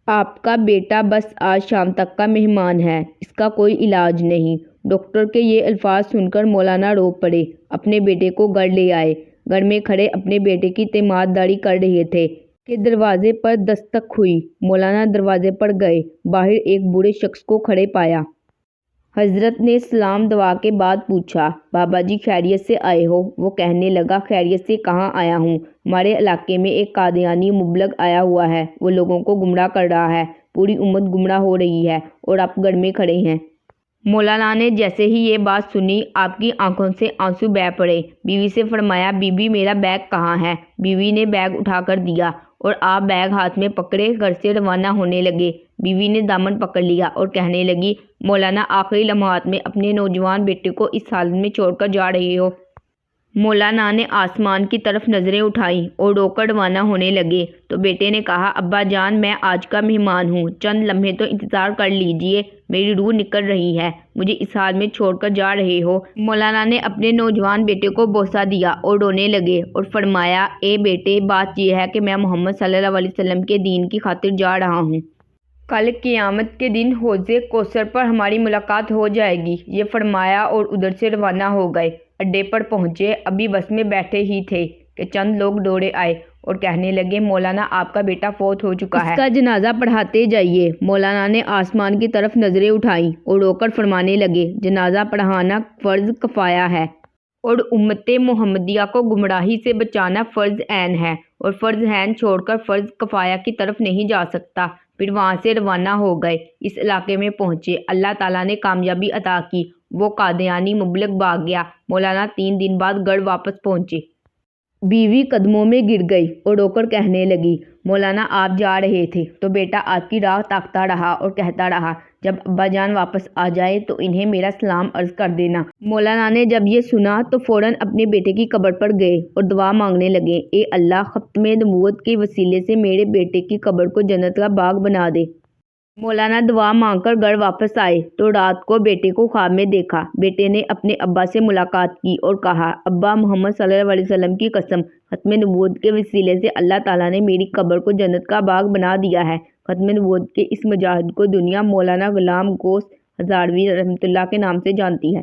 آپ کا بیٹا بس آج شام تک کا مہمان ہے، اس کا کوئی علاج نہیں۔ ڈاکٹر کے یہ الفاظ سن کر مولانا رو پڑے، اپنے بیٹے کو گھر لے آئے۔ گھر میں کھڑے اپنے بیٹے کی تیمارداری کر رہے تھے کہ دروازے پر دستک ہوئی۔ مولانا دروازے پر گئے، باہر ایک بوڑھے شخص کو کھڑے پایا۔ حضرت نے سلام دعا کے بعد پوچھا، بابا جی خیریت سے آئے ہو؟ وہ کہنے لگا، خیریت سے کہاں آیا ہوں، ہمارے علاقے میں ایک قادیانی مبلغ آیا ہوا ہے، وہ لوگوں کو گمراہ کر رہا ہے، پوری امت گمراہ ہو رہی ہے اور آپ گھر میں کھڑے ہیں۔ مولانا نے جیسے ہی یہ بات سنی، آپ کی آنکھوں سے آنسو بہہ پڑے۔ بیوی سے فرمایا، بی بی میرا بیگ کہاں ہے؟ بیوی نے بیگ اٹھا کر دیا اور آپ بیگ ہاتھ میں پکڑے گھر سے روانہ ہونے لگے۔ بیوی نے دامن پکڑ لیا اور کہنے لگی، مولانا آخری لمحات میں اپنے نوجوان بیٹے کو اس حالت میں چھوڑ کر جا رہے ہو؟ مولانا نے آسمان کی طرف نظریں اٹھائیں اور رو کر روانہ ہونے لگے تو بیٹے نے کہا، ابا جان میں آج کا مہمان ہوں، چند لمحے تو انتظار کر لیجئے، میری روح نکل رہی ہے، مجھے اس حال میں چھوڑ کر جا رہے ہو؟ مولانا نے اپنے نوجوان بیٹے کو بوسہ دیا اور رونے لگے اور فرمایا، اے بیٹے، بات یہ ہے کہ میں محمد صلی اللہ علیہ وسلم کے دین کی خاطر جا رہا ہوں۔ کل قیامت کے دن حوض کوثر پر ہماری ملاقات ہو جائے گی۔ یہ فرمایا اور ادھر سے روانہ ہو گئے۔ اڈے پر پہنچے، ابھی بس میں بیٹھے ہی تھے کہ چند لوگ دوڑے آئے اور کہنے لگے، مولانا آپ کا بیٹا فوت ہو چکا ہے، اس کا جنازہ پڑھاتے جائیے۔ مولانا نے آسمان کی طرف نظریں اٹھائیں اور رو کر فرمانے لگے، جنازہ پڑھانا فرض کفایہ ہے اور امت محمدیہ کو گمراہی سے بچانا فرض عین ہے، اور فرض عین چھوڑ کر فرض کفایہ کی طرف نہیں جا سکتا۔ پھر وہاں سے روانہ ہو گئے، اس علاقے میں پہنچے، اللہ تعالیٰ نے کامیابی عطا کی، وہ قادیانی مبلغ بھاگ گیا۔ مولانا 3 دن بعد گھر واپس پہنچے۔ بیوی قدموں میں گر گئی اور رو کر کہنے لگی، مولانا آپ جا رہے تھے تو بیٹا آپ کی راہ تاکتا رہا اور کہتا رہا، جب ابا جان واپس آ جائے تو انہیں میرا سلام عرض کر دینا۔ مولانا نے جب یہ سنا تو فوراً اپنے بیٹے کی قبر پر گئے اور دعا مانگنے لگے، اے اللہ، ختم نبوت کے وسیلے سے میرے بیٹے کی قبر کو جنت کا باغ بنا دے۔ مولانا دعا مانگ کر گھر واپس آئے تو رات کو بیٹے کو خواب میں دیکھا۔ بیٹے نے اپنے ابا سے ملاقات کی اور کہا، ابا، محمد صلی اللہ علیہ وسلم کی قسم، ختم نبوت کے وسیلے سے اللہ تعالیٰ نے میری قبر کو جنت کا باغ بنا دیا ہے۔ ختم نبوت کے اس مجاہد کو دنیا مولانا غلام غوث ہزاروی رحمۃ اللہ کے نام سے جانتی ہے۔